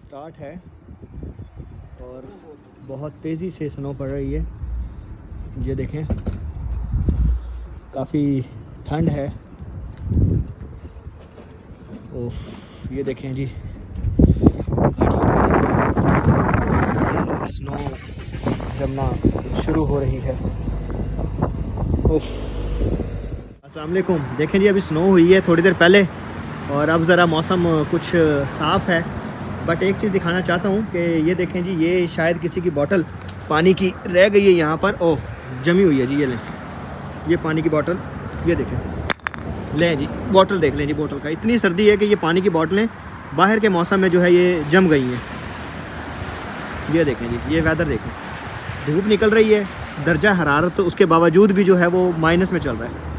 Start है और बहुत तेज़ी से स्नो पड़ रही है। ये देखें, काफ़ी ठंड है। ओह, ये देखें जी, स्नो जमना शुरू हो रही है। ओह, अस्सलाम वालेकुम। देखें जी, अभी स्नो हुई है थोड़ी देर पहले और अब ज़रा मौसम कुछ साफ़ है। बट एक चीज़ दिखाना चाहता हूँ कि ये देखें जी, ये शायद किसी की बोतल पानी की रह गई है यहाँ पर। ओह, जमी हुई है जी। ये लें, ये पानी की बोतल, ये देखें, लें जी बोतल, देख लें जी बोतल का। इतनी सर्दी है कि ये पानी की बोतलें बाहर के मौसम में जो है ये जम गई हैं। ये देखें जी, ये वेदर देखें, धूप निकल रही है, दर्जा हरारत उसके बावजूद भी जो है वो माइनस में चल रहा है।